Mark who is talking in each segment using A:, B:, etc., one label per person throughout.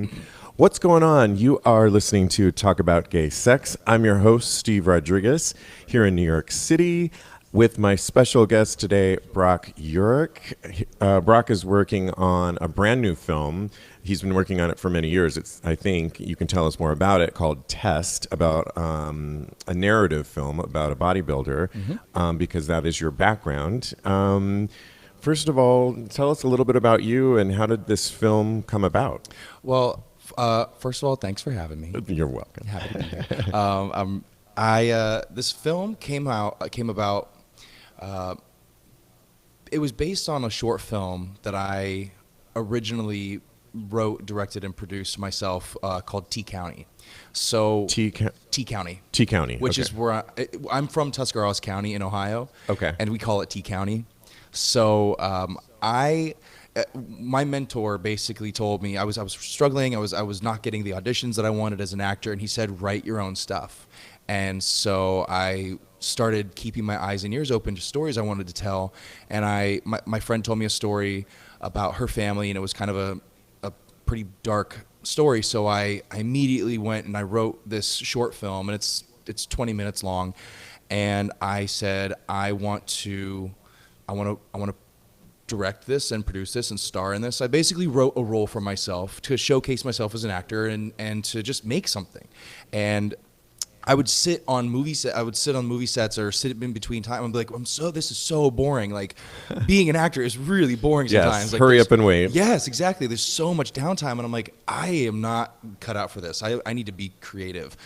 A: everyone. What's going on? You are listening to Talk About Gay Sex. I'm your host, Steve Rodriguez, here in New York City with my special guest today, Brock Yurich. Brock is working on a brand new film. He's been working on it for many years. I think you can tell us more about it, called Test, about a narrative film about a bodybuilder, because that is your background. First of all, tell us a little bit about you and how did this film come about?
B: Well, first of all, thanks for having me.
A: You're welcome.
B: Happy to be here. This film came about. It was based on a short film that I originally wrote, directed, and produced myself, called T County. So T County, which is where I'm from, Tuscarawas County in Ohio.
A: Okay,
B: and we call it T County. So my mentor basically told me I was struggling. I was not getting the auditions that I wanted as an actor, and he said, write your own stuff. And so I started keeping my eyes and ears open to stories I wanted to tell. And my friend told me a story about her family, and it was kind of a pretty dark story. So I immediately went and I wrote this short film, and it's 20 minutes long. And I said, I want to direct this and produce this and star in this. I basically wrote a role for myself to showcase myself as an actor and to just make something. And I would sit on movie sets or sit in between time and be like, this is so boring. Like, being an actor is really boring sometimes.
A: Yes,
B: like,
A: hurry up and wait.
B: Yes, exactly. There's so much downtime, and I'm like, I am not cut out for this. I need to be creative.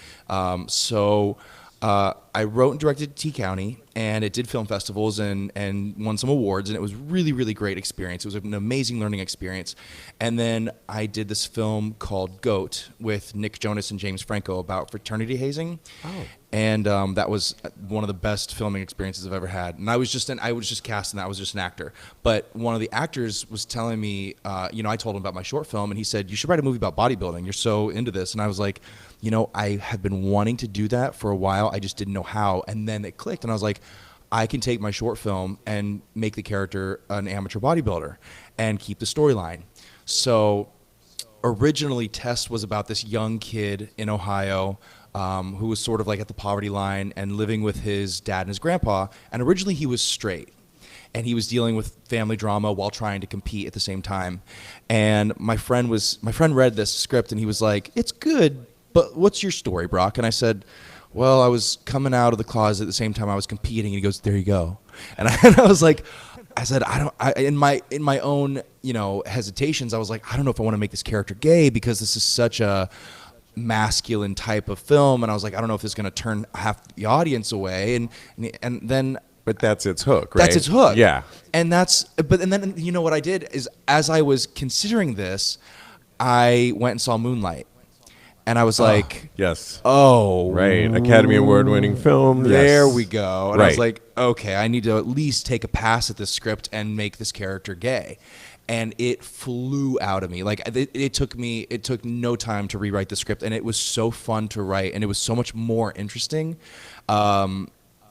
B: So I wrote and directed T County, and it did film festivals and won some awards, and it was really, really great experience. It was an amazing learning experience. And then I did this film called Goat with Nick Jonas and James Franco about fraternity hazing. Oh. And that was one of the best filming experiences I've ever had. And I was just cast, and I was just an actor. But one of the actors was telling me, I told him about my short film, and he said, you should write a movie about bodybuilding. You're so into this. And I was like, I have been wanting to do that for a while. I just didn't know how. And then it clicked, and I was like, I can take my short film and make the character an amateur bodybuilder and keep the storyline. So originally, Test was about this young kid in Ohio who was sort of like at the poverty line and living with his dad and his grandpa. And originally he was straight, and he was dealing with family drama while trying to compete at the same time. And my friend read this script, and he was like, it's good, but what's your story, Brock? And I said, well, I was coming out of the closet at the same time I was competing. And he goes, there you go. And I was like, in my own, hesitations, I was like, I don't know if I want to make this character gay because this is such a masculine type of film. And I was like, I don't know if this is going to turn half the audience away. And then,
A: but that's its hook, right?
B: That's its hook.
A: Yeah.
B: And then what I did is, as I was considering this, I went and saw Moonlight. And I was like,
A: yes.
B: Oh,
A: right. Academy Award winning film.
B: There
A: yes.
B: we go. And I was like, okay, I need to at least take a pass at this script and make this character gay. And it flew out of me. Like, it took no time to rewrite the script, and it was so fun to write, and it was so much more interesting. And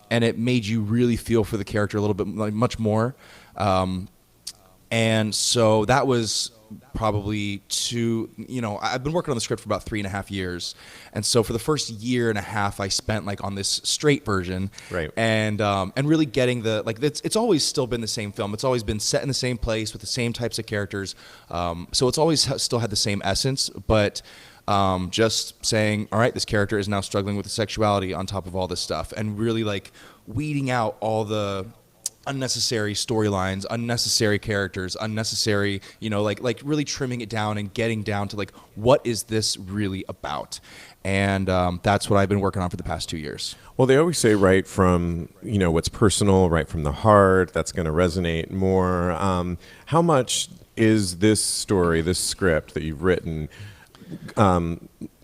B: it made you really feel for the character a little bit, like, much more. And so that was probably I've been working on the script for about 3.5 years. And so for the first year and a half, I spent on this straight version.
A: Right.
B: And really getting it's always still been the same film. It's always been set in the same place with the same types of characters. So it's always still had the same essence, but just saying, all right, this character is now struggling with the sexuality on top of all this stuff, and really weeding out all the unnecessary storylines, unnecessary characters, unnecessary, really trimming it down and getting down to what is this really about? And that's what I've been working on for the past 2 years.
A: Well, they always say right from, what's personal, right from the heart, that's going to resonate more. How much is this story, this script that you've written,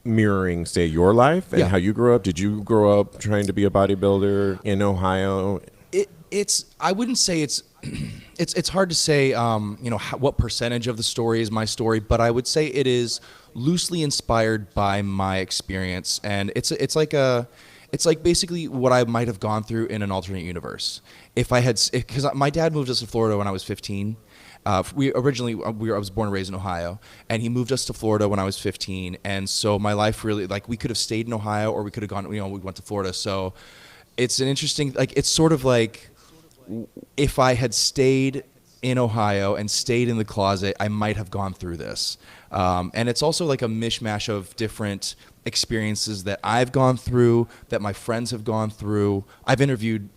A: mirroring, say, your life and how you grew up? Did you grow up trying to be a bodybuilder in Ohio?
B: I wouldn't say it's hard to say, what percentage of the story is my story, but I would say it is loosely inspired by my experience, and it's like basically what I might have gone through in an alternate universe. Because my dad moved us to Florida when I was 15, I was born and raised in Ohio, and he moved us to Florida when I was 15. And so my life really, like, we could have stayed in Ohio or we could have gone, we went to Florida. So it's an interesting, like, it's sort of like if I had stayed in Ohio and stayed in the closet, I might have gone through this. And it's also like a mishmash of different experiences that I've gone through, that my friends have gone through. I've interviewed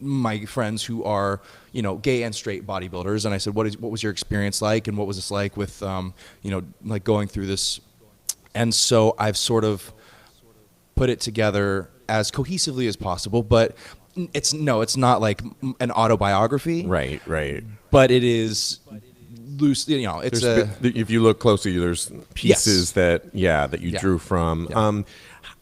B: my friends who are, gay and straight bodybuilders, and I said, what was your experience like, and what was this like with, like going through this? And so I've sort of put it together as cohesively as possible, but it's not like an autobiography,
A: Right.
B: but it is loose. It's
A: if you look closely, there's pieces that you drew from.
B: Yeah.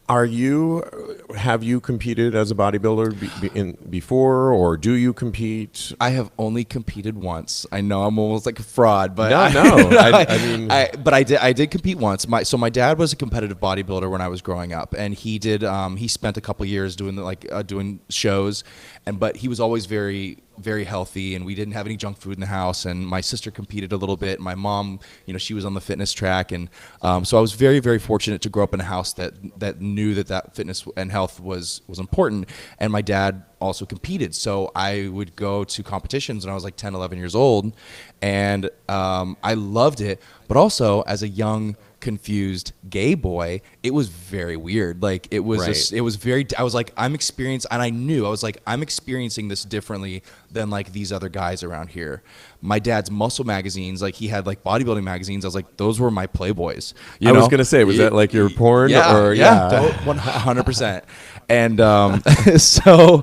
A: Have you competed as a bodybuilder before, or do you compete?
B: I have only competed once. I know I'm almost like a fraud, but I did compete once. My dad was a competitive bodybuilder when I was growing up, and he spent a couple years doing shows, but he was always very, very healthy, and we didn't have any junk food in the house. And my sister competed a little bit. My mom, she was on the fitness track, and so I was very, very fortunate to grow up in a house that knew that fitness and health was important. And my dad also competed, so I would go to competitions when I was like 10, 11 years old, and I loved it. But also, as a young, confused gay boy, it was very weird. Like, it was
A: Right.
B: it was very, I was like, I'm experiencing this differently than like these other guys around here. My dad's muscle magazines, like he had like bodybuilding magazines, I was like, those were my Playboys.
A: I was gonna say, was that like your porn?
B: Yeah,
A: or
B: 100%. And so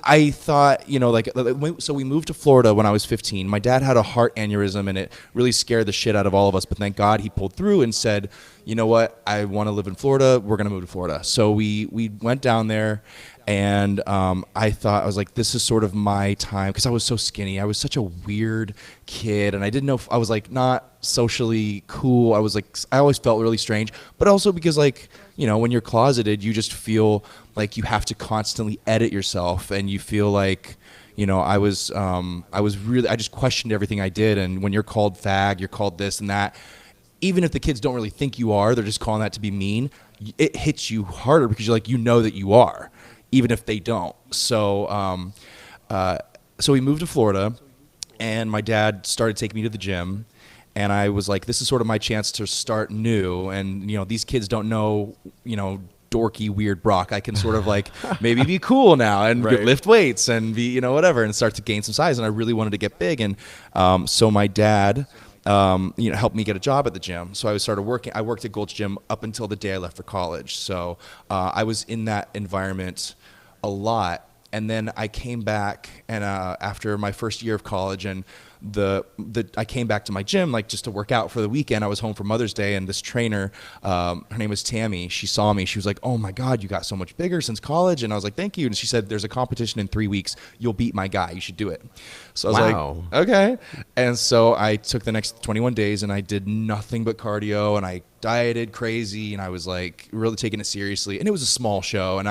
B: I thought, so we moved to Florida when I was 15. My dad had a heart aneurysm, and it really scared the shit out of all of us. But thank God he pulled through and said, you know what, I want to live in Florida. We're going to move to Florida. So we went down there, and I was like, this is sort of my time, because I was so skinny. I was such a weird kid, and I didn't know if I was like not socially cool. I always felt really strange, but also because when you're closeted, you just feel like you have to constantly edit yourself, and you feel like, I just questioned everything I did. And when you're called fag, you're called this and that, even if the kids don't really think you are, they're just calling that to be mean. It hits you harder because you're like, that you are, even if they don't. So, so we moved to Florida, and my dad started taking me to the gym. And I was like, this is sort of my chance to start new. And, these kids don't know, dorky, weird Brock. I can sort of like maybe be cool now and
A: Right.
B: lift weights and be, whatever, and start to gain some size. And I really wanted to get big. And so my dad, helped me get a job at the gym. So I worked at Gold's Gym up until the day I left for college. So I was in that environment a lot. And then I came back, and after my first year of college, and I came back to my gym like just to work out for the weekend. I was home for Mother's Day, and this trainer, her name was Tammy. She saw me. She was like, "Oh my God, you got so much bigger since college." And I was like, "Thank you." And she said, "There's a competition in 3 weeks. You'll beat my guy. You should do it." So I was
A: Wow.
B: like, "Okay." And so I took the next 21 days, and I did nothing but cardio, and I dieted crazy, and I was like really taking it seriously. And it was a small show,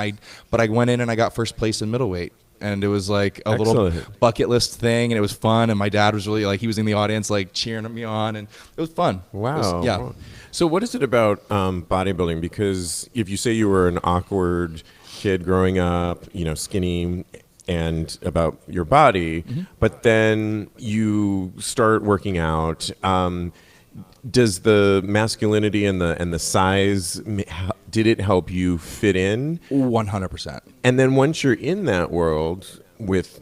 B: but I went in and I got first place in middleweight. And it was like a little
A: Excellent.
B: bucket list thing, and it was fun. And my dad was really he was in the audience like cheering me on, and it was fun.
A: Wow.
B: Yeah.
A: So what is it about bodybuilding? Because if you say you were an awkward kid growing up, skinny, and about your body, but then you start working out, does the masculinity and the size, did it help you fit in?
B: 100%.
A: And then once you're in that world with,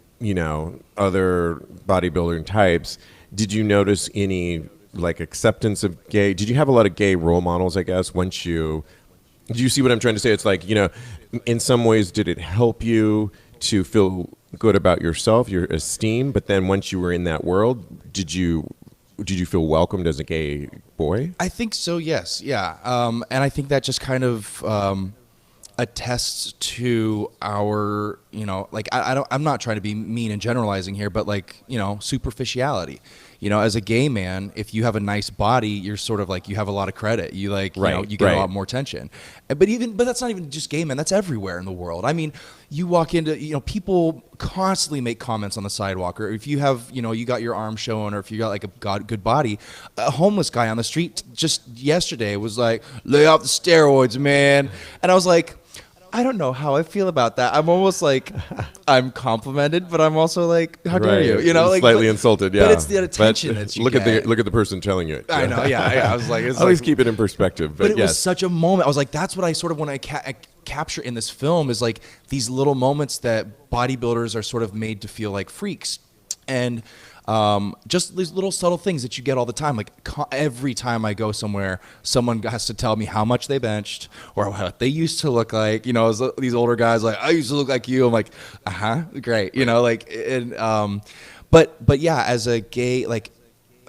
A: other bodybuilding types, did you notice any like acceptance of gay? Did you have a lot of gay role models, I guess, do you see what I'm trying to say? It's like, in some ways, did it help you to feel good about yourself, your esteem? But then once you were in that world, did you feel welcomed as a gay boy?
B: I think so, yes. Yeah. And I think that just kind of attests to our, I'm not trying to be mean and generalizing here, but superficiality. you know, as a gay man, if you have a nice body, you're sort of like, you have a lot of credit. You like, you know, you get a lot more attention. But that's not even just gay men. That's everywhere in the world. I mean, you walk into, you know, people constantly make comments on the sidewalk, or if you have, you know, you got your arm showing, or if you got like a good body. A homeless guy on the street just yesterday was like, lay off the steroids, man. And I was like, I don't know how I feel about that. I'm almost like, I'm complimented, but I'm also like, how dare you? You know, like
A: slightly insulted. Yeah,
B: but it's the attention that you get.
A: Look at the person telling you it.
B: I know. Yeah. I was like, it's
A: always
B: like,
A: keep it in perspective. But
B: it was such a moment. I was like, that's what I sort of want to capture in this film, is like these little moments that bodybuilders are sort of made to feel like freaks, and just these little subtle things that you get all the time. Like every time I go somewhere, someone has to tell me how much they benched or what they used to look like. You know, these older guys like, I used to look like you. I'm like, great. You know, like, and but yeah, as a gay, like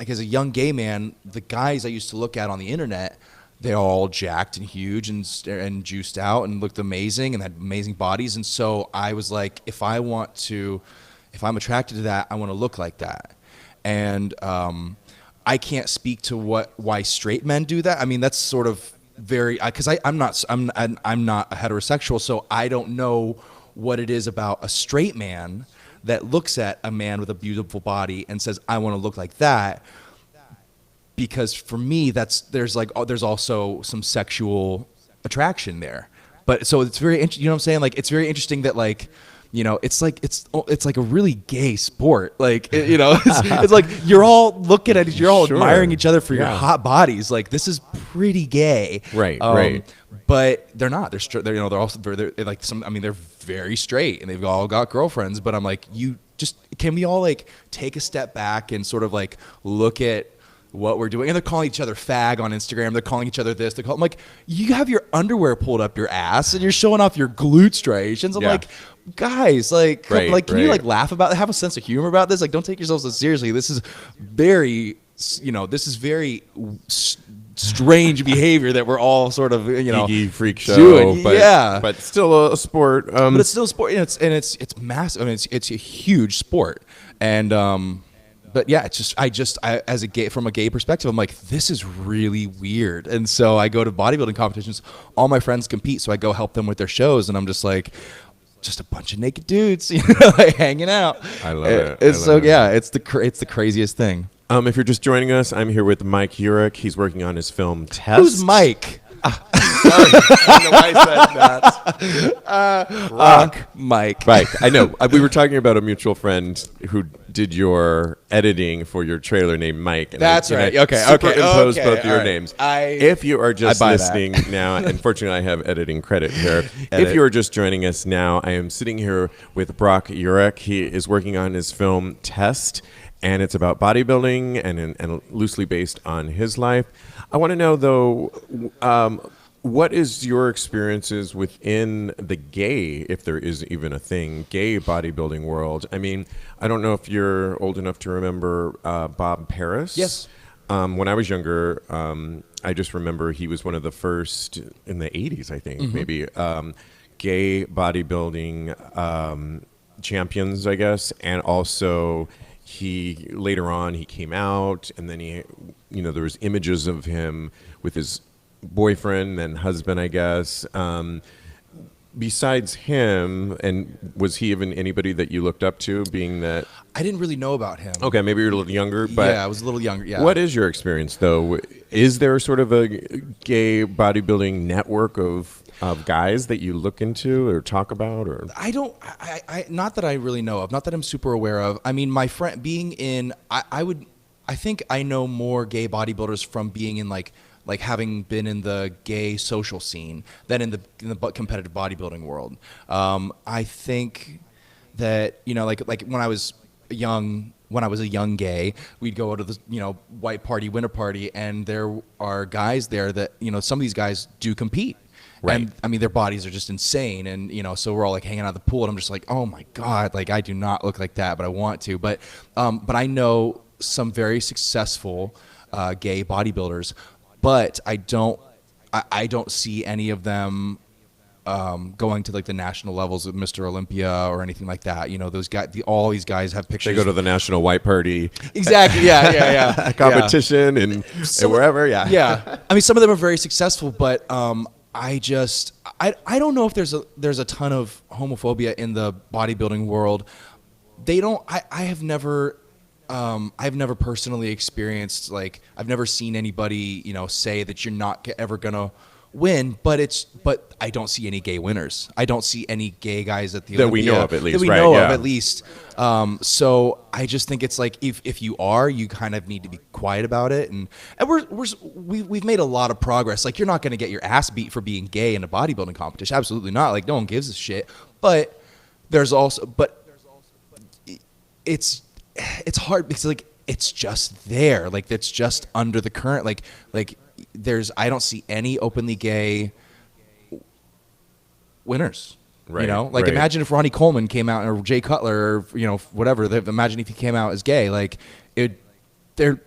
B: as a young gay man, the guys I used to look at on the internet, they're all jacked and huge and juiced out and looked amazing and had amazing bodies. And so I was like, if I'm attracted to that, I want to look like that. And I can't speak to why straight men do that. I mean, that's sort of very, because I'm not a heterosexual, so I don't know what it is about a straight man that looks at a man with a beautiful body and says, I want to look like that. Because for me, there's also some sexual attraction there. But so it's very interesting. You know what I'm saying? Like, it's very interesting that, like, you know, it's like a really gay sport. Like, you know, it's like you're all looking at you're all admiring each other for your hot bodies. Like, this is pretty gay,
A: right? Right.
B: But they're not. They're you know, they're also they're like some. I mean, they're very straight and they've all got girlfriends. But I'm like, can we all like take a step back and sort of like look at what we're doing? And they're calling each other fag on Instagram. They're calling each other this. I'm like, you have your underwear pulled up your ass and you're showing off your glute striations. I'm like, guys, like, can you like laugh about it? Have a sense of humor about this? Like, don't take yourselves so seriously. This is very, you know, strange behavior that we're all sort of, you know,
A: geeky freak show,
B: doing.
A: But still a sport.
B: But it's still a sport, and it's massive. I mean, it's a huge sport, and but yeah, it's just I as from a gay perspective, I'm like, this is really weird. And so I go to bodybuilding competitions. All my friends compete, so I go help them with their shows, and I'm just like, just a bunch of naked dudes, you know, like hanging out.
A: I love it.
B: It's the craziest thing.
A: If you're just joining us, I'm here with Mike Yurich. He's working on his film Test.
B: Who's Mike?
A: Sorry, I don't know why I said that.
B: Brock. Mike.
A: Right, I know. We were talking about a mutual friend who did your editing for your trailer named Mike. And
B: That's right. Okay.
A: Superimposed both of your names.
B: If
A: you are just listening now, unfortunately, I have editing credit here. If you are just joining us now, I am sitting here with Brock Yurich. He is working on his film Test, and it's about bodybuilding and loosely based on his life. I want to know, though, what is your experiences within the gay, if there is even a thing, gay bodybuilding world? I mean, I don't know if you're old enough to remember Bob Paris.
B: Yes.
A: When I was younger, I just remember he was one of the first in the 80s, I think, maybe, gay bodybuilding champions, I guess, and also later on he came out, and then there was images of him with his boyfriend and husband, I guess. Besides him, and was he even anybody that you looked up to, being that?
B: I didn't really know about him.
A: Okay, maybe you're a little younger, but
B: yeah, I was a little younger. Yeah.
A: What is your experience, though? Is there sort of a gay bodybuilding network of guys that you look into or talk about? Or
B: I not that I really know of, not that I'm super aware of. I mean, my friend being in, I think I know more gay bodybuilders from being in like having been in the gay social scene than in the competitive bodybuilding world. I think that, you know, like when I was a young gay, we'd go to the, you know, white party, winter party, and there are guys there that, you know, some of these guys do compete. Right. And I mean, their bodies are just insane. And, you know, so we're all like hanging out at the pool, and I'm just like, oh my God, like I do not look like that, but I want to. But I know some very successful gay bodybuilders, but I don't see any of them going to like the national levels of Mr. Olympia or anything like that. Those guys, all these guys have pictures.
A: They go to the National White Party.
B: Exactly. Yeah.
A: Competition and wherever. Yeah.
B: Yeah. I mean, some of them are very successful, but I don't know if there's a ton of homophobia in the bodybuilding world. I've never personally experienced, like, I've never seen anybody, say that you're not ever gonna win, but I don't see any gay winners. I don't see any gay guys at the
A: that
B: Olympia,
A: we know of at least.
B: That we know of at least. So I just think it's like if you are, you kind of need to be quiet about it. And we've made a lot of progress. Like, you're not going to get your ass beat for being gay in a bodybuilding competition. Absolutely not. Like, no one gives a shit. But it's hard because, like, it's just there. Like, it's just under the current. Like I don't see any openly gay winners.
A: Right.
B: Imagine if Ronnie Coleman came out, or Jay Cutler, or whatever. Imagine if he came out as gay. Like, there'd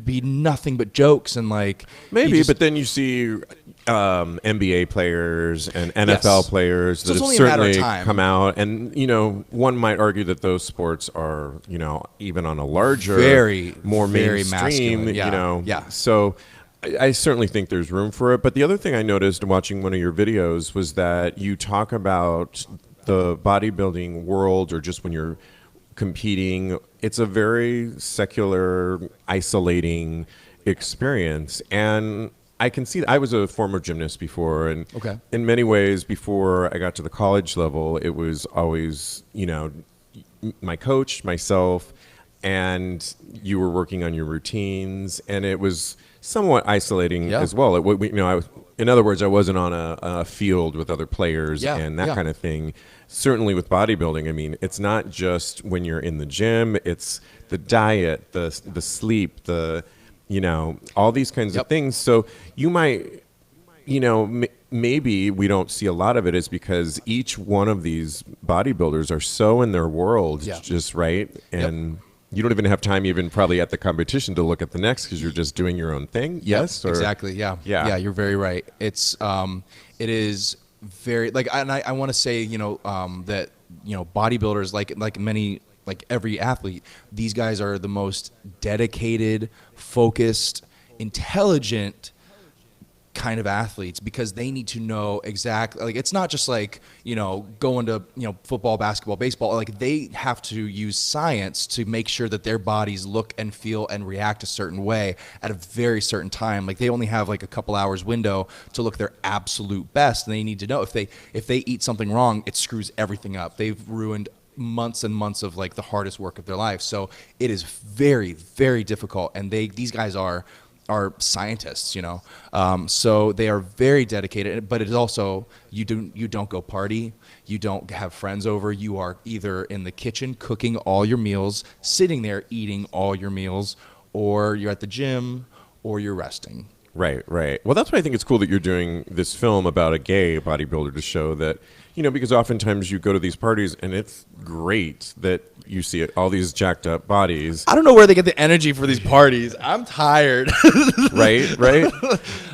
B: be nothing but jokes and like
A: maybe. But then you see NBA players and NFL players that have certainly come out, and one might argue that those sports are even on a larger, more mainstream.
B: Masculine.
A: So I certainly think there's room for it. But the other thing I noticed watching one of your videos was that you talk about the bodybuilding world, or just when you're competing, it's a very secular, isolating experience. And I can see that. I was a former gymnast before, and in many ways, before I got to the college level, it was always, my coach, myself, and you were working on your routines, and it was somewhat isolating as well. In other words, I wasn't on a field with other players and that kind of thing. Certainly with bodybuilding, I mean, it's not just when you're in the gym, it's the diet, the sleep, all these kinds of things. So you might, maybe we don't see a lot of it is because each one of these bodybuilders are so in their world, just right. And you don't even have time even probably at the competition to look at the next because you're just doing your own thing. Yes,
B: exactly. Yeah. You're very right. It is very I want to say, that, bodybuilders, like every athlete, these guys are the most dedicated, focused, intelligent kind of athletes, because they need to know exactly, like, it's not just like, going to, football, basketball, baseball. Like, they have to use science to make sure that their bodies look and feel and react a certain way at a very certain time. Like, they only have like a couple hours window to look their absolute best, and they need to know if they eat something wrong, it screws everything up. They've ruined months and months of like the hardest work of their life. So it is very, very difficult, and these guys are scientists, so they are very dedicated. But it's also, you don't go party, you don't have friends over, you are either in the kitchen cooking all your meals, sitting there eating all your meals, or you're at the gym, or you're resting.
A: Right. Well, that's why I think it's cool that you're doing this film about a gay bodybuilder, to show that, because oftentimes you go to these parties and it's great that you see all these jacked up bodies.
B: I don't know where they get the energy for these parties. I'm tired.
A: Right.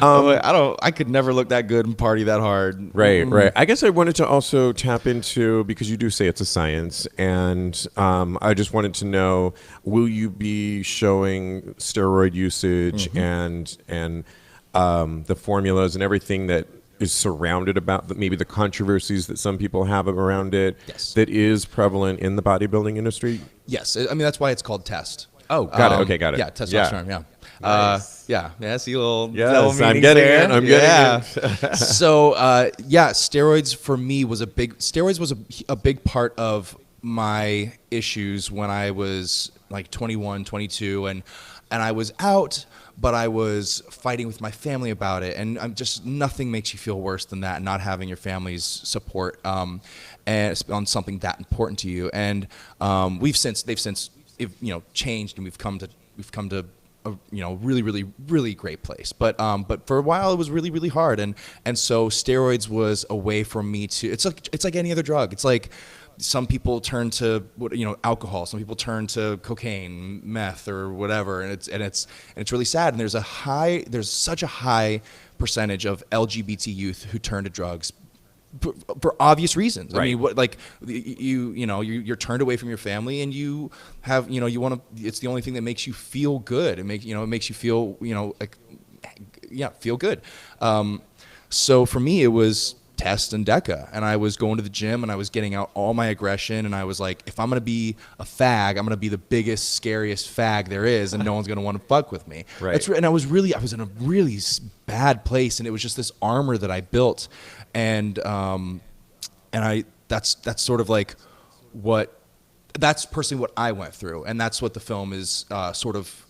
B: I could never look that good and party that hard.
A: Right. I guess I wanted to also tap into, because you do say it's a science, and I just wanted to know, will you be showing steroid usage and the formulas and everything that is surrounded about maybe the controversies that some people have around it, that is prevalent in the bodybuilding industry?
B: Yes. I mean, that's why it's called TEST.
A: Oh, got it. Okay, got it.
B: Yeah, testosterone, yeah.
A: Nice.
B: See a little
A: I'm getting it. I'm getting it.
B: So, steroids for me was a big part of my issues when I was like 21, 22, and I was out, but I was fighting with my family about it, and nothing makes you feel worse than that, not having your family's support and on something that important to you. And they've since changed, and we've come to a really, really, really great place. But for a while it was really, really hard, and so steroids was a way for me to. It's like any other drug. It's like, some people turn to alcohol, some people turn to cocaine, meth, or whatever, and it's really sad. And there's such a high percentage of LGBT youth who turn to drugs for obvious reasons.
A: Right.
B: I mean, what, like you're turned away from your family, and you have, you want to. It's the only thing that makes you feel good. It makes you feel, like, yeah, feel good. So for me, it was Test and Deca, and I was going to the gym and I was getting out all my aggression, and I was like, if I'm gonna be a fag, I'm gonna be the biggest, scariest fag there is, and no one's gonna want to fuck with me.
A: Right.
B: And I was in a really bad place, and it was just this armor that I built, and that's sort of like that's personally what I went through, and that's what the film is sort of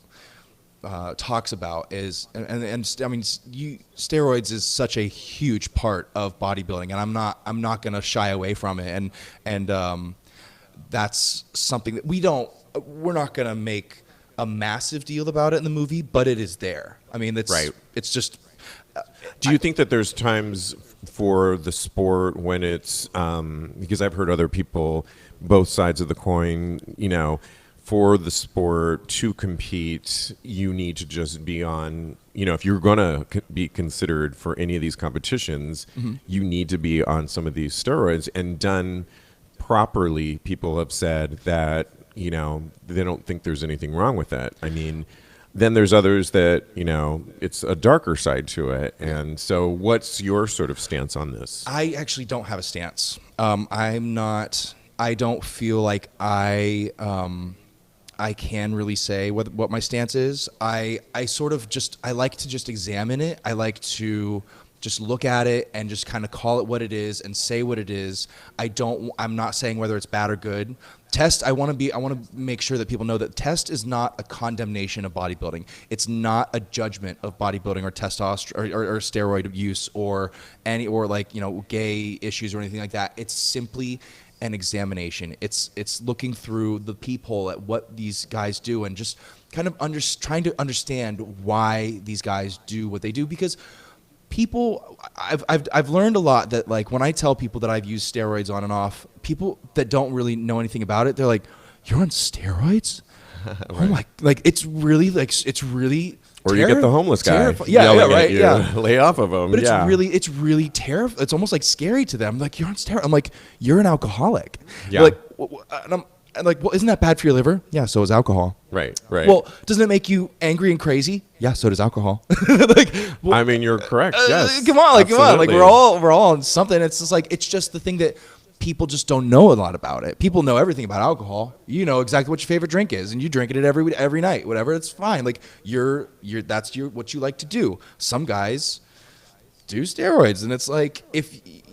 B: talks about is, and I mean, steroids is such a huge part of bodybuilding, and I'm not going to shy away from it, and that's something that we're not going to make a massive deal about it in the movie, but it is there. I mean, it's just.
A: Do you think that there's times for the sport when it's because I've heard other people, both sides of the coin, for the sport to compete, you need to just be on, if you're going to be considered for any of these competitions, you need to be on some of these steroids, and done properly. People have said that, they don't think there's anything wrong with that. I mean, then there's others that, it's a darker side to it. And so what's your sort of stance on this?
B: I actually don't have a stance. I don't feel like I can really say what my stance is. I sort of I like to just examine it. I like to just look at it and just kind of call it what it is and say what it is. I'm not saying whether it's bad or good. Test, I want to make sure that people know that Test is not a condemnation of bodybuilding. It's not a judgment of bodybuilding or testosterone or steroid use or gay issues or anything like that. It's simply an examination. It's looking through the peephole at what these guys do and just kind of trying to understand why these guys do what they do, because I've learned a lot that, like, when I tell people that I've used steroids on and off, people that don't really know anything about it, they're like, "You're on steroids?" Right. I'm like it's really
A: or you get the homeless guy
B: yelling at you,
A: lay off of him.
B: But it's really terrifying. It's almost like scary to them. Like, "You're on steroids." I'm like, "You're an alcoholic."
A: Yeah.
B: Like, and like, well, isn't that bad for your liver? Yeah, so is alcohol.
A: Right.
B: Well, doesn't it make you angry and crazy? Yeah, so does alcohol.
A: I mean, you're correct. Yes.
B: Come on. Like,
A: Absolutely.
B: we're all on something. It's just like, it's just the thing that people just don't know a lot about it. People know everything about alcohol. You know exactly what your favorite drink is, and you drink it every night, whatever. It's fine. Like, that's what you like to do. Some guys do steroids, and it's like,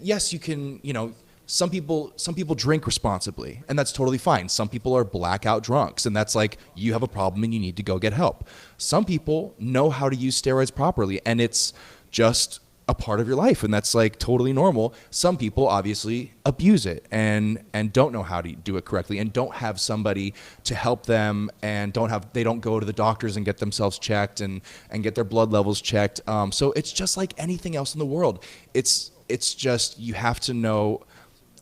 B: yes, you can, some people drink responsibly, and that's totally fine. Some people are blackout drunks, and that's like, you have a problem and you need to go get help. Some people know how to use steroids properly, and it's just a part of your life, and that's like totally normal. Some people obviously abuse it and don't know how to do it correctly, and don't have somebody to help them, and they don't go to the doctors and get themselves checked and get their blood levels checked. So it's just like anything else in the world. It's just, you have to know,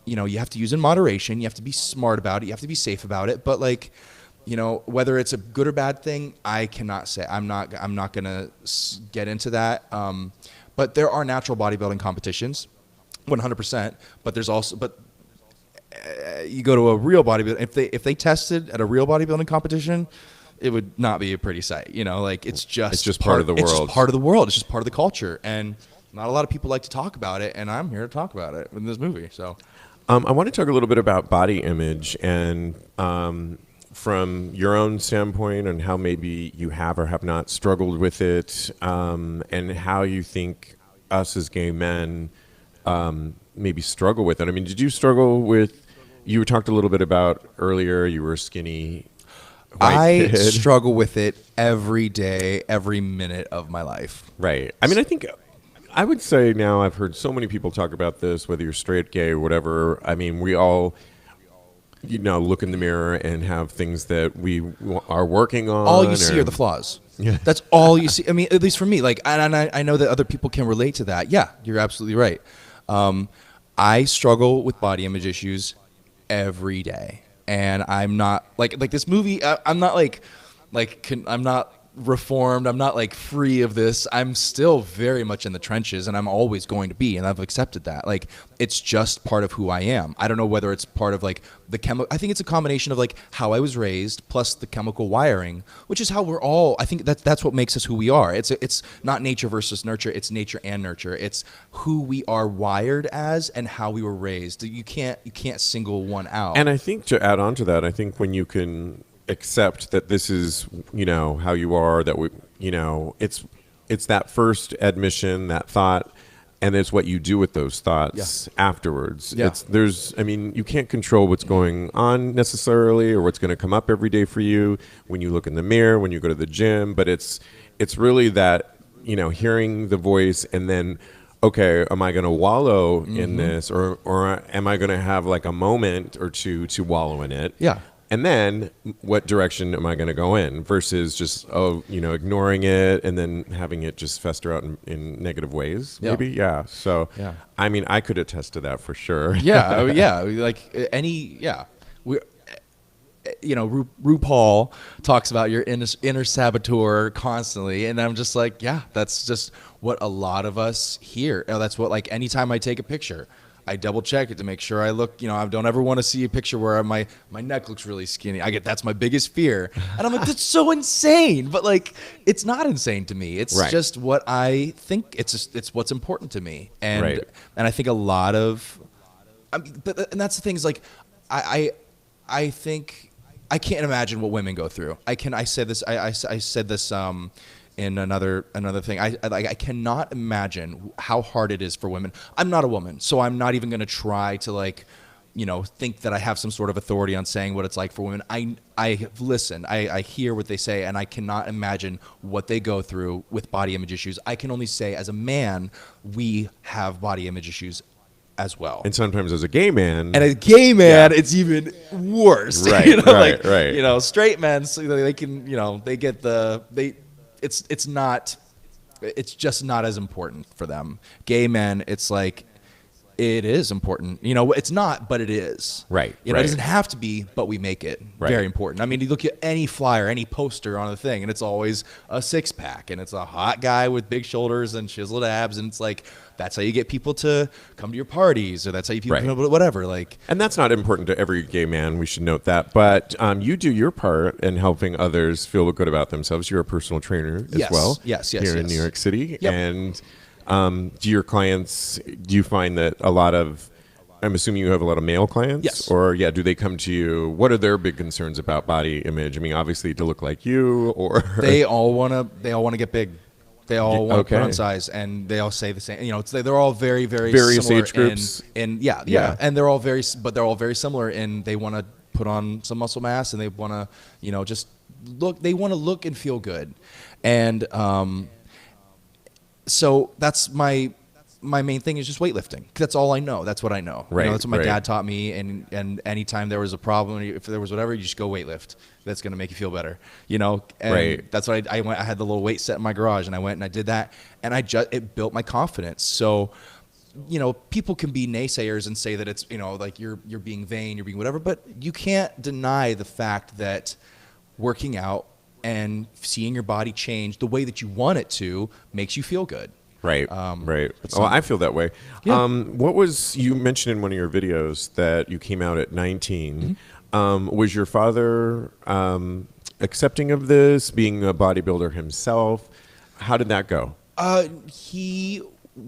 B: you have to use in moderation. You have to be smart about it. You have to be safe about it. But, like, whether it's a good or bad thing, I cannot say. I'm not gonna get into that. But there are natural bodybuilding competitions, 100%. But there's also, you go to a real bodybuilding. If they tested at a real bodybuilding competition, it would not be a pretty sight. Like, it's just
A: part of the world.
B: It's just part of the world. It's just part of the culture, and not a lot of people like to talk about it. And I'm here to talk about it in this movie. So.
A: I want to talk a little bit about body image, and from your own standpoint, and how maybe you have or have not struggled with it, and how you think us as gay men maybe struggle with it. I mean, did you struggle with, you talked a little bit about earlier, you were skinny.
B: I struggle with it every day, every minute of my life.
A: Right. I mean, I would say now I've heard so many people talk about this, whether you're straight, gay, or whatever. I mean, we all, look in the mirror and have things that we are working on.
B: All you see are the flaws.
A: Yeah.
B: That's all you see. I mean, at least for me, like, and I know that other people can relate to that. Yeah, you're absolutely right. I struggle with body image issues every day, and I'm not like this movie. I'm not I'm not reformed. I'm not like free of this. I'm still very much in the trenches, and I'm always going to be, and I've accepted that. Like, it's just part of who I am. I don't know whether it's part of like the chemical. I think it's a combination of like how I was raised plus the chemical wiring, which is how we're all. I think that's what makes us who we are. It's not nature versus nurture. It's nature and nurture. It's who we are wired as and how we were raised. You can't single one out.
A: And I think to add on to that, I think when you can accept that this is, how you are, that it's that first admission, that thought, and it's what you do with those thoughts afterwards.
B: Yeah.
A: You can't control what's going on necessarily or what's going to come up every day for you when you look in the mirror, when you go to the gym, but it's really that, hearing the voice and then, okay, am I going to wallow in this or am I going to have like a moment or two to wallow in it?
B: Yeah.
A: And then what direction am I going to go in versus just, ignoring it and then having it just fester out in negative ways, maybe? Yeah. So, I could attest to that for sure.
B: Yeah. Like RuPaul talks about your inner saboteur constantly. And I'm just like, that's just what a lot of us hear. That's what, like, anytime I take a picture, I double check it to make sure I look, I don't ever want to see a picture where my neck looks really skinny. That's my biggest fear. And I'm like, that's so insane. But like, it's not insane to me. It's just what I think. It's what's important to me. And I think a lot of, and that's the thing is like, I think I can't imagine what women go through. I said this in another thing. I cannot imagine how hard it is for women. I'm not a woman, so I'm not even going to try to think that I have some sort of authority on saying what it's like for women. I listen, I hear what they say, and I cannot imagine what they go through with body image issues. I can only say as a man, we have body image issues as well.
A: And sometimes as a gay man.
B: And a gay man, it's even worse.
A: Right, right.
B: Straight men, so they can, they get it's just not as important for them. Gay men, it's like, it is important. It's not, but it is.
A: Right.
B: It doesn't have to be, but we make it very important. I mean, you look at any flyer, any poster on the thing, and it's always a six-pack, and it's a hot guy with big shoulders and chiseled abs, and it's like, that's how you get people to come to your parties, or that's how you people whatever. Like,
A: and that's not important to every gay man. We should note that. But you do your part in helping others feel good about themselves. You're a personal trainer as well.
B: Yes.
A: Here in New York City.
B: Yep.
A: And do your clients? Do you find that a lot of? I'm assuming you have a lot of male clients.
B: Yes.
A: Or do they come to you? What are their big concerns about body image? I mean, obviously to look like you, or
B: they all want to get big. They all want to put on size, and they all say the same. They're all very, very
A: various
B: similar
A: age groups.
B: And they're all very similar in they want to put on some muscle mass, and they want to, just look. They want to look and feel good, and so that's my main thing is just weightlifting. That's all I know. That's what I know.
A: Right.
B: That's what my dad taught me. And anytime there was a problem, if there was whatever, you just go weightlift. That's going to make you feel better. And that's what I went. I had the little weight set in my garage, and I went and I did that, and it built my confidence. So, people can be naysayers and say that it's, like you're being vain, you're being whatever, but you can't deny the fact that working out and seeing your body change the way that you want it to makes you feel good.
A: Right. I feel that way.
B: Yeah.
A: You mentioned in one of your videos that you came out at 19. Was your father accepting of this, being a bodybuilder himself? How did that go?
B: He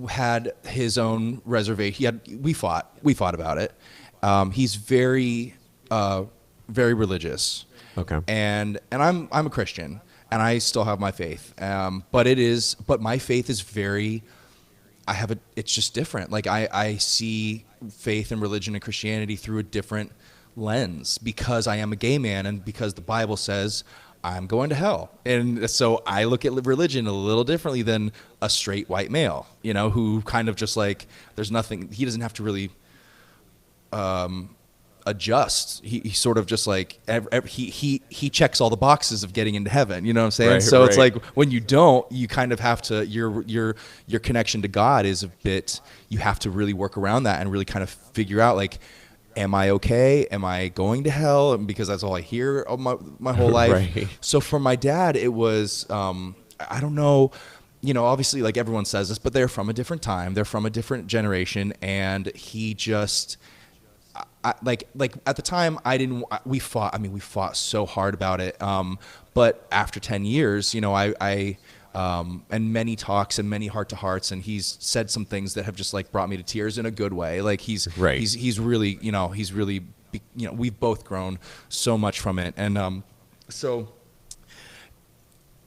B: had his own reservation. We fought about it. He's very, very religious.
A: Okay.
B: And I'm a Christian, and I still have my faith. But my faith is very, it's just different. Like I see faith and religion and Christianity through a different lens because I am a gay man and because the Bible says I'm going to hell. And so I look at religion a little differently than a straight white male, who kind of just like, there's nothing, he doesn't have to really adjust. He sort of just like, he checks all the boxes of getting into heaven, you know what I'm saying?
A: Right,
B: so it's
A: right.
B: like when you don't, you kind of have to, your connection to God is a bit, you have to really work around that and really kind of figure out like, am I okay? Am I going to hell? Because that's all I hear of my whole life.
A: Right.
B: So for my dad, it was, I don't know, obviously like everyone says this, but they're from a different time. They're from a different generation. And he just, like at the time we fought so hard about it. But after 10 years, and many talks and many heart to hearts, and he's said some things that have just like brought me to tears in a good way. Like he's really, we've both grown so much from it. And, so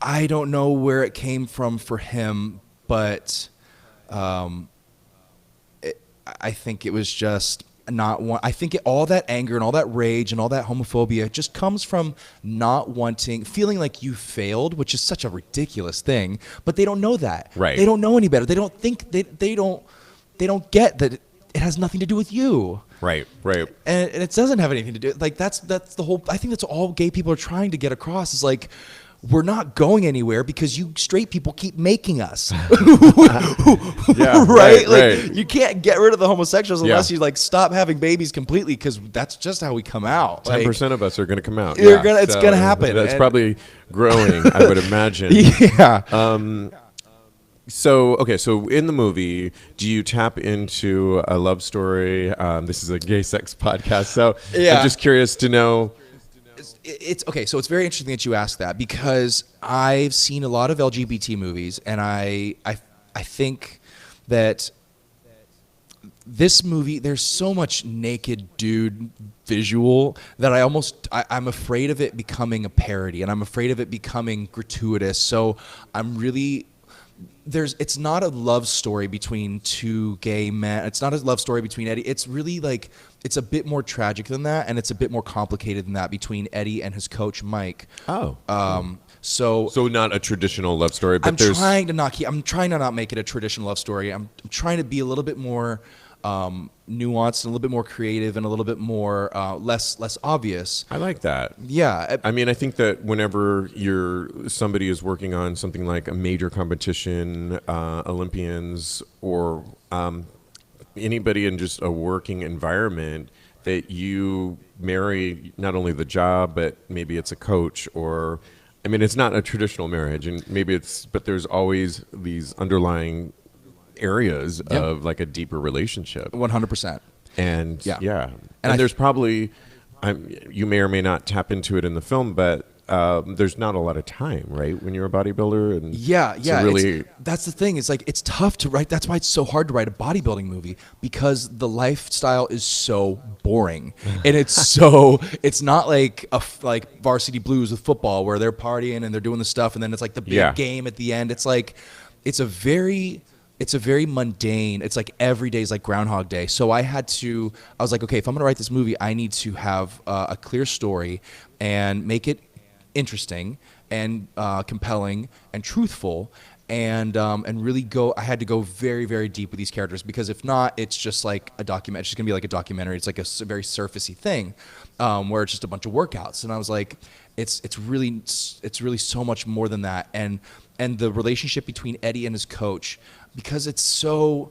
B: I don't know where it came from for him, but, I think it was just I think all that anger and all that rage and all that homophobia just comes from not feeling like you failed, which is such a ridiculous thing, but they don't know that.
A: Right.
B: They don't know any better. They don't think they don't get that it has nothing to do with you.
A: Right.
B: And it doesn't have anything to do. Like that's the whole, I think that's all gay people are trying to get across is like, we're not going anywhere because you straight people keep making us.
A: Yeah,
B: right? Like
A: right.
B: you can't get rid of the homosexuals unless
A: Yeah.
B: you like stop having babies completely, because that's just how we come out.
A: 10% of us are going to come out.
B: It's going to happen.
A: That's probably growing, I would imagine.
B: Yeah.
A: So in the movie, do you tap into a love story? This is a gay sex podcast, so
B: Yeah.
A: I'm just curious to know.
B: It's okay. So it's very interesting that you ask that, because I've seen a lot of LGBT movies, and I think that this movie, there's so much naked dude visual that I'm afraid of it becoming a parody, and I'm afraid of it becoming gratuitous. So it's not a love story between two gay men. It's not a love story between Eddie. It's really like, it's a bit more tragic than that, and it's a bit more complicated than that between Eddie and his coach, Mike.
A: Oh.
B: So
A: not a traditional love story, but
B: I'm trying to not make it a traditional love story. I'm trying to be a little bit more nuanced and a little bit more creative and a little bit more less obvious.
A: I like that.
B: Yeah.
A: I mean, I think that whenever somebody is working on something like a major competition, Olympians, or anybody in just a working environment, that you marry not only the job, but maybe it's a coach, or, I mean, it's not a traditional marriage, and but there's always these underlying areas of like a deeper relationship.
B: 100%.
A: And
B: yeah.
A: And there's probably, you may or may not tap into it in the film, but there's not a lot of time, right, when you're a bodybuilder? And
B: really, that's the thing. It's like, it's tough to write. That's why it's so hard to write a bodybuilding movie, because the lifestyle is so boring, and it's not like like Varsity Blues with football, where they're partying and they're doing the stuff, and then it's like the big game at the end. It's like, it's a very mundane, it's like every day is like Groundhog Day. So I was like, okay, if I'm going to write this movie, I need to have a clear story and make it interesting and compelling and truthful, and really I had to go very, very deep with these characters, because if not, it's just like a document. It's just gonna be like a documentary. It's like a very surfacey thing, where it's just a bunch of workouts. And I was like, it's really so much more than that. And the relationship between Eddie and his coach, because it's so,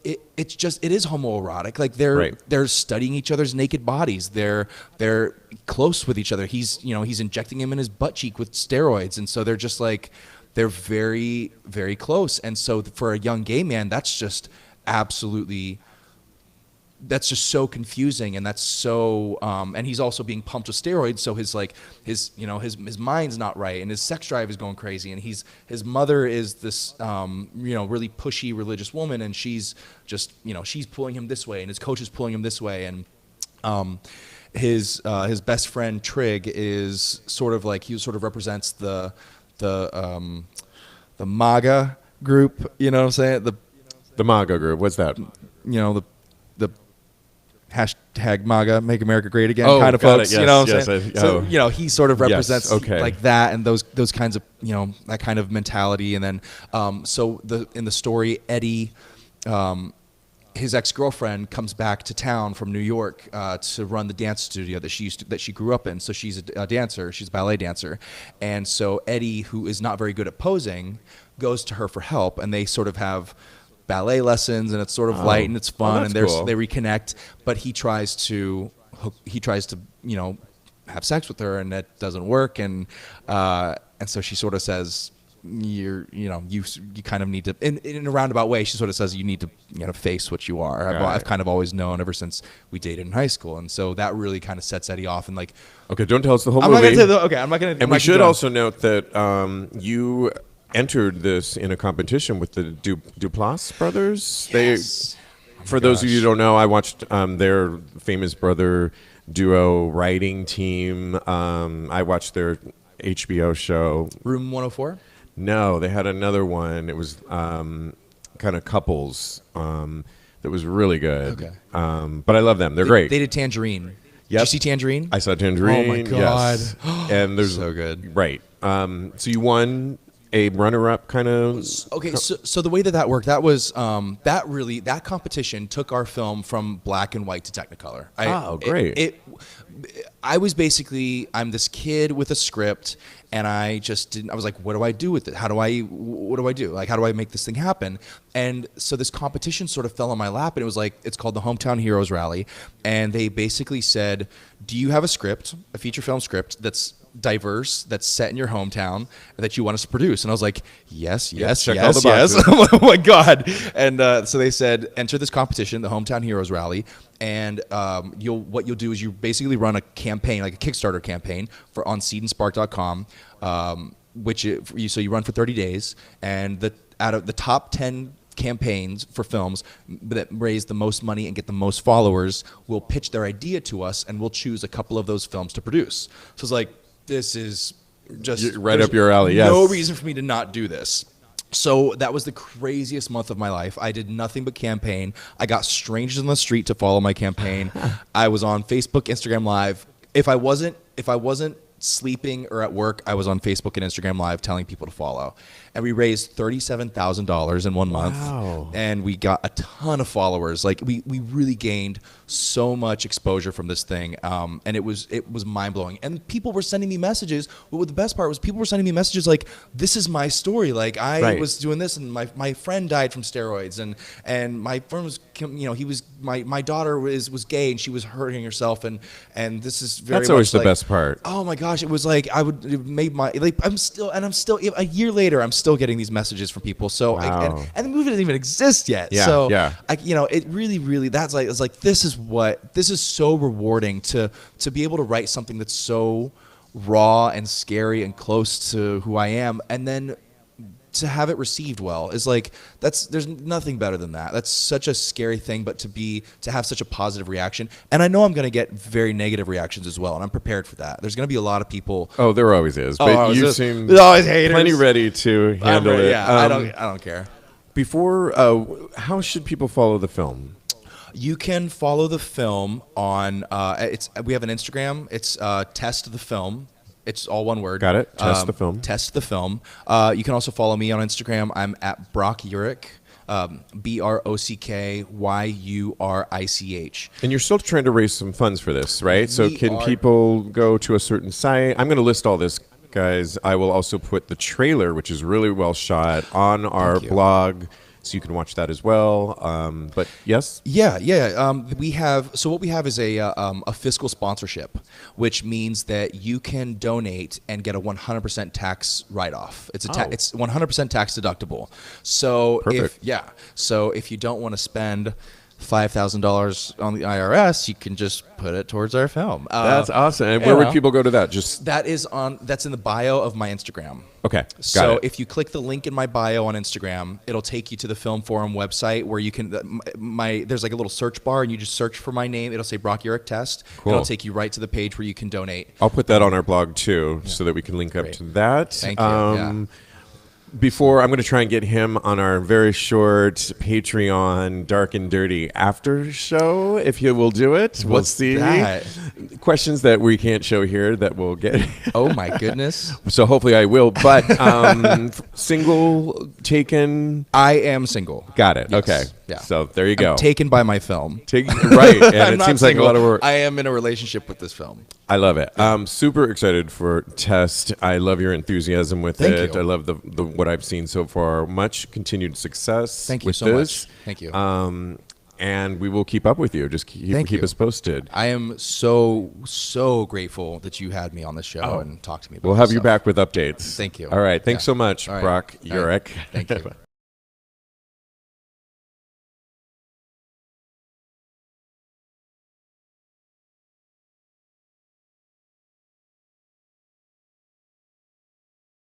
B: it is homoerotic. Like they're studying each other's naked bodies. They're close with each other. He's injecting him in his butt cheek with steroids, and so they're just like, they're very, very close. And so for a young gay man, that's just so confusing, and that's so and he's also being pumped with steroids, so his mind's not right, and his sex drive is going crazy, and his mother is this really pushy religious woman, and she's just she's pulling him this way, and his coach is pulling him this way, and his best friend Trig is sort of like, he sort of represents the MAGA group, you know what I'm saying?
A: The MAGA group, what's that?
B: The hashtag MAGA, Make America Great Again kind of folks.
A: Yes,
B: you know what I'm
A: yes,
B: saying? So he sort of represents like that, and those kinds of that kind of mentality. And then in the story, Eddie, his ex-girlfriend comes back to town from New York to run the dance studio that she grew up in. So she's a dancer, she's a ballet dancer, and so Eddie, who is not very good at posing, goes to her for help, and they sort of have ballet lessons, and it's sort of light and it's fun, and
A: cool.
B: they reconnect. But he tries to have sex with her, and that doesn't work, and so she sort of says, you kind of need to, in a roundabout way, she sort of says you need to face what you are. I've kind of always known ever since we dated in high school, and so that really kind of sets Eddie off. And like,
A: okay, don't tell us the whole
B: I'm
A: movie.
B: not gonna say I'm not gonna.
A: And we should also note that you entered this in a competition with the Duplass brothers.
B: Yes.
A: For those of you who don't know, I watched their famous brother duo writing team. I watched their HBO show.
B: Room 104?
A: No, they had another one. It was kind of couples that was really good.
B: Okay.
A: But I love them. They're great.
B: They did Tangerine.
A: Yep.
B: Did you see Tangerine?
A: I saw Tangerine.
B: Oh my God.
A: Yes. And there's
B: So good.
A: Right. So you won a runner-up kind of.
B: Okay, so the way that worked, that was that competition took our film from black and white to Technicolor.
A: Great.
B: I'm this kid with a script, and I just didn't. I was like, what do I do with it? What do I do? Like, how do I make this thing happen? And so this competition sort of fell on my lap, and it was like, it's called the Hometown Heroes Rally, and they basically said, do you have a script, a feature film script that's diverse, that's set in your hometown, that you want us to produce? And I was like, yes. Oh my God. And so they said, enter this competition, the Hometown Heroes Rally, and what you'll do is you basically run a campaign, like a Kickstarter campaign on seedandspark.com, so you run for 30 days, and out of the top 10 campaigns for films that raise the most money and get the most followers will pitch their idea to us, and we'll choose a couple of those films to produce. So it's like, this is just
A: right up your alley. Yes.
B: No reason for me to not do this. So that was the craziest month of my life. I did nothing but campaign. I got strangers on the street to follow my campaign. I was on Facebook, Instagram Live. If I wasn't sleeping or at work, I was on Facebook and Instagram Live telling people to follow. And we raised $37,000 in 1 month.
A: Wow.
B: And we got a ton of followers. Like we really gained so much exposure from this thing. And it was mind blowing. And people were sending me messages. Well, the best part was people were sending me messages like, this is my story. Like I was doing this, and my friend died from steroids, and my friend was, my daughter was gay, and she was hurting herself, and this is very
A: That's always
B: much
A: the best part.
B: Oh my gosh, it was like it made my, like, I'm still a year later, I'm still getting these messages from people. So
A: wow.
B: and the movie doesn't even exist yet.
A: Yeah,
B: so
A: yeah.
B: It really that's like, it's like, this is so rewarding to be able to write something that's so raw and scary and close to who I am, and then to have it received well is like, there's nothing better than that. That's such a scary thing, but to have such a positive reaction. And I know I'm going to get very negative reactions as well, and I'm prepared for that. There's going to be a lot of people.
A: Oh, there always is. But you seem
B: there's always haters.
A: Plenty ready to handle it.
B: Yeah, I don't care.
A: Before, how should people follow the film?
B: You can follow the film on we have an Instagram. It's Test the Film. It's all one word.
A: Got it. Test the film.
B: Test the film. You can also follow me on Instagram. I'm at Brock Yurich, BrockYurich.
A: And you're still trying to raise some funds for this, right? So can people go to a certain site? I'm going to list all this, guys. I will also put the trailer, which is really well shot, on our blog, so you can watch that as well. But yes?
B: Yeah. What we have is a fiscal sponsorship, which means that you can donate and get a 100% tax write-off. It's 100% tax deductible. So if you don't want to spend $5,000 on the IRS, you can just put it towards our film.
A: That's awesome. And where would people go to that?
B: That's in the bio of my Instagram.
A: Okay.
B: So if you click the link in my bio on Instagram, it'll take you to the Film Forum website where you can, there's like a little search bar, and you just search for my name. It'll say Brock Yurich Test.
A: Cool.
B: It'll take you right to the page where you can donate.
A: I'll put that on our blog too, so that we can link up to that.
B: Thank you.
A: Before, I'm going to try and get him on our very short Patreon Dark and Dirty after show, if he will do it. We'll see.
B: That?
A: Questions that we can't show here that we'll get.
B: Oh, my goodness.
A: So hopefully I will. But single, taken?
B: I am single.
A: Got it.
B: Yes.
A: Okay.
B: Yeah.
A: So there you go.
B: I'm taken by my film.
A: Right, and
B: I'm
A: it
B: not
A: seems like a
B: single.
A: lot of work.
B: I am in a relationship with this film.
A: I love it. I'm super excited for Test. I love your enthusiasm with
B: Thank
A: it.
B: you.
A: I love the what I've seen so far. Much continued success.
B: Thank you
A: with
B: so
A: this.
B: much. Thank you.
A: And we will keep up with you. Just keep
B: you.
A: us posted.
B: I am so grateful that you had me on the show and talked to me about
A: We'll have
B: this
A: you
B: stuff.
A: back with updates.
B: Thank you.
A: All right. Thanks
B: Yeah.
A: so much,
B: All right.
A: Brock
B: All right.
A: Yurich.
B: Thank you.